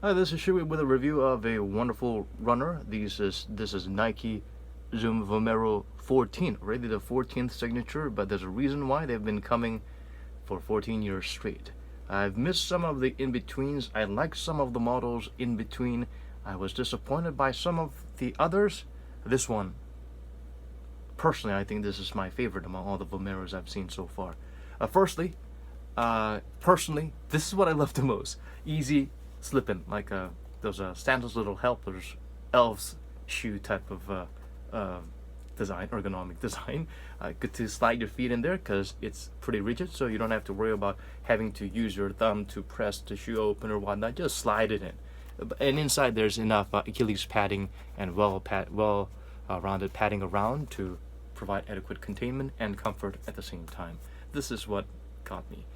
Hi, this is Shui with a review of a wonderful runner. This is Nike Zoom Vomero 14, already the 14th signature, but there's a reason why they've been coming for 14 years straight. I've missed some of the in-betweens. I like some of the models in between. I was disappointed by some of the others. This one, personally, I think this is my favorite among all the Vomeros I've seen so far. Personally, this is what I love the most. Easy slip-in, like those Santa's Little Helpers, elves shoe type of design, ergonomic design. Good to slide your feet in there because it's pretty rigid, so you don't have to worry about having to use your thumb to press the shoe open or whatnot. Just slide it in. And inside there's enough Achilles padding and rounded padding around to provide adequate containment and comfort at the same time. This is what got me.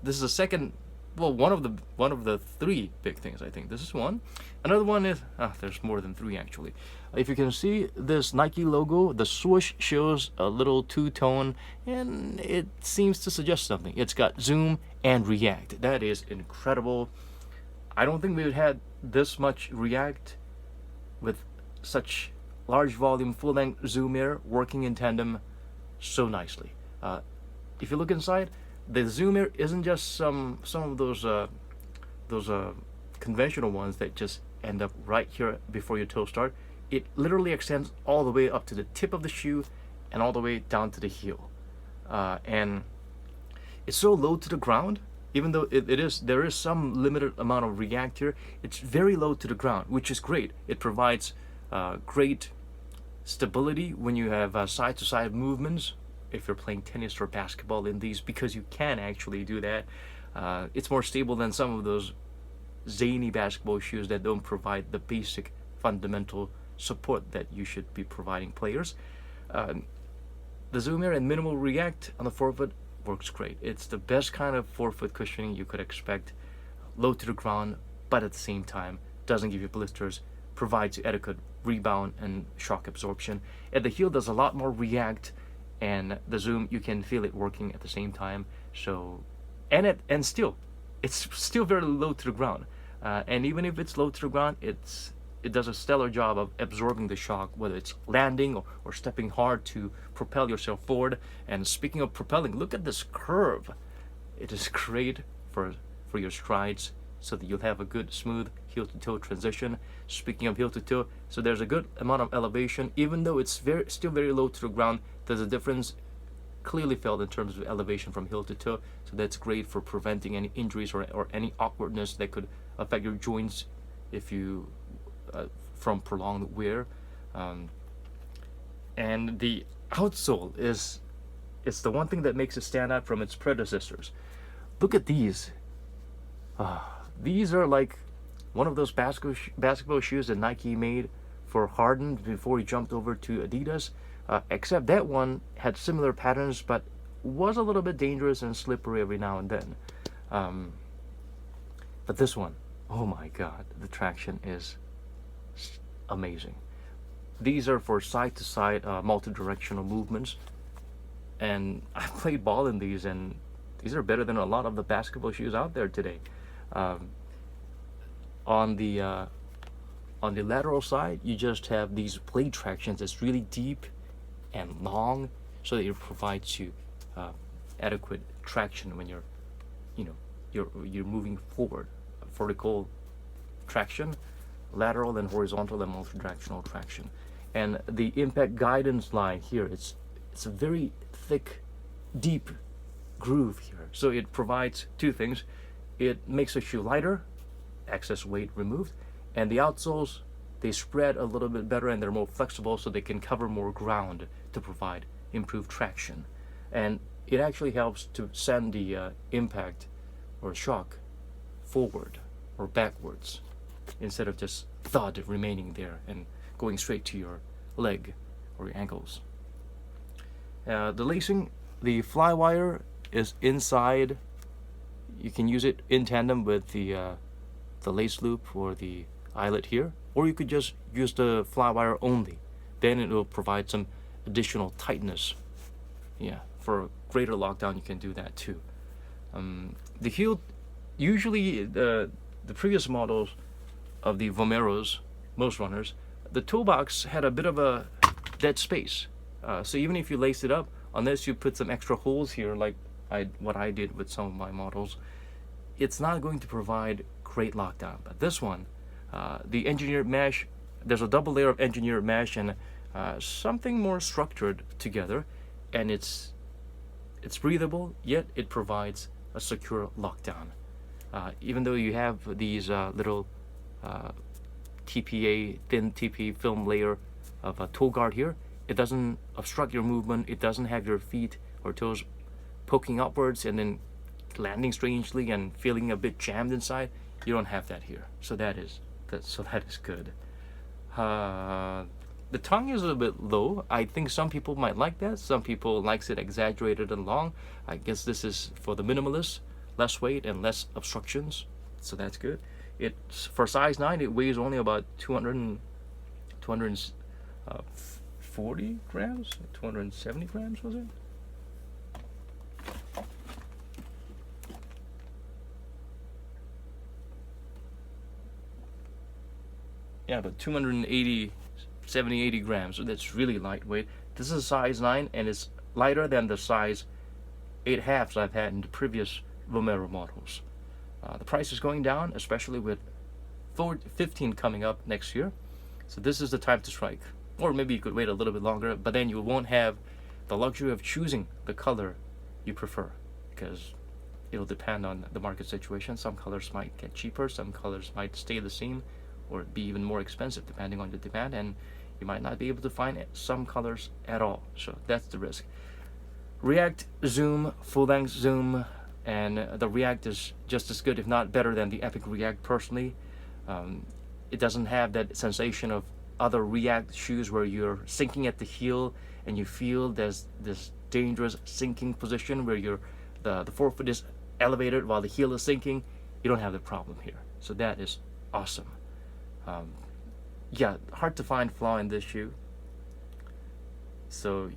This is the second, well, one of the three big things, I think. This is one. Another one is there's more than three actually. If you can see this Nike logo, the swoosh shows a little two-tone, and it seems to suggest something. It's got zoom and react. That is incredible. I don't think we've had this much react with such large volume, full-length zoom air working in tandem so nicely. If you look inside, the zoom air isn't just some of those conventional ones that just end up right here before your toe start. It literally extends all the way up to the tip of the shoe and all the way down to the heel. And it's so low to the ground, even though there is some limited amount of react here. It's very low to the ground, which is great. It provides great stability when you have side-to-side movements. If you're playing tennis or basketball in these, because you can actually do that. It's more stable than some of those zany basketball shoes that don't provide the basic fundamental support that you should be providing players. The zoom air and minimal react on the forefoot works great. It's the best kind of forefoot cushioning you could expect. Low to the ground, but at the same time doesn't give you blisters, provides adequate rebound and shock absorption. At the heel, there's a lot more react, and the zoom, you can feel it working at the same time. So, and still, it's still very low to the ground. And even if it's low to the ground, it does a stellar job of absorbing the shock, whether it's landing or stepping hard to propel yourself forward. And speaking of propelling, look at this curve. It is great for your strides, so that you'll have a good smooth heel to toe transition. Speaking of heel to toe, so there's a good amount of elevation, even though it's still very low to the ground. There's a difference clearly felt in terms of elevation from heel to toe, so that's great for preventing any injuries or any awkwardness that could affect your joints if you from prolonged wear. And the outsole it's the one thing that makes it stand out from its predecessors. Look at these. These are like one of those basketball shoes that Nike made for Harden before he jumped over to Adidas. Except that one had similar patterns, but was a little bit dangerous and slippery every now and then. But this one, oh my God, the traction is amazing. These are for side-to-side multi-directional movements, and I played ball in these, and these are better than a lot of the basketball shoes out there today. On the lateral side, you just have these blade tractions that's really deep and long, so that it provides you adequate traction when you're moving forward. Vertical traction, lateral and horizontal and multi-directional traction. And the impact guidance line here, it's a very thick, deep groove here. So it provides two things. It makes the shoe lighter, excess weight removed, and the outsoles, they spread a little bit better and they're more flexible, so they can cover more ground to provide improved traction. And it actually helps to send the impact or shock forward or backwards, instead of just thud remaining there and going straight to your leg or your ankles. The lacing, the flywire is inside. You can use it in tandem with the lace loop or the eyelet here, or you could just use the flywire only. Then it will provide some additional tightness. Yeah, for greater lockdown, you can do that too. The heel, usually the previous models of the vomeros, most runners, the toe box had a bit of a dead space. So even if you lace it up, unless you put some extra holes here, like what I did with some of my models, it's not going to provide great lockdown. But this one, the engineered mesh, there's a double layer of engineered mesh and something more structured together, and it's breathable, yet it provides a secure lockdown. Even though you have these little TPA, thin TPA film layer of a toe guard here, it doesn't obstruct your movement. It doesn't have your feet or toes poking upwards and then landing strangely and feeling a bit jammed inside. You don't have that here, so that is good. The tongue is a little bit low. I think some people might like that. Some people likes it exaggerated and long. I guess this is for the minimalists, less weight and less obstructions, so that's good. It's for size 9. It weighs only about 240 grams, 270 grams, was it? Yeah, but 280, 70, 80 grams, so that's really lightweight. This is a size 9, and it's lighter than the size 8 halves I've had in the previous vomero models. The price is going down, especially with 15 coming up next year. So this is the time to strike. Or maybe you could wait a little bit longer, but then you won't have the luxury of choosing the color you prefer, because it'll depend on the market situation. Some colors might get cheaper, some colors might stay the same, or be even more expensive depending on the demand, and you might not be able to find some colors at all. So that's the risk. React zoom, full length zoom, and the React is just as good, if not better, than the Epic React personally. It doesn't have that sensation of other React shoes where you're sinking at the heel and you feel there's this dangerous sinking position where the forefoot is elevated while the heel is sinking. You don't have the problem here, so that is awesome. Yeah, hard to find flaw in this shoe, so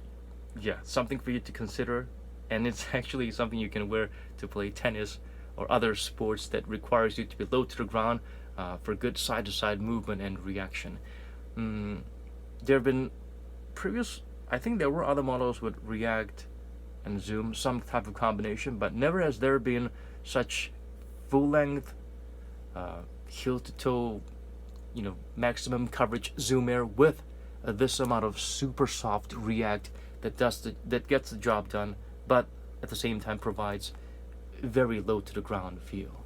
yeah, something for you to consider. And it's actually something you can wear to play tennis or other sports that requires you to be low to the ground for good side-to-side movement and reaction. There have been I think there were other models with React and Zoom, some type of combination, but never has there been such full-length, heel-to-toe, maximum coverage Zoom Air with this amount of super soft React that gets the job done, but at the same time provides very low to the ground feel.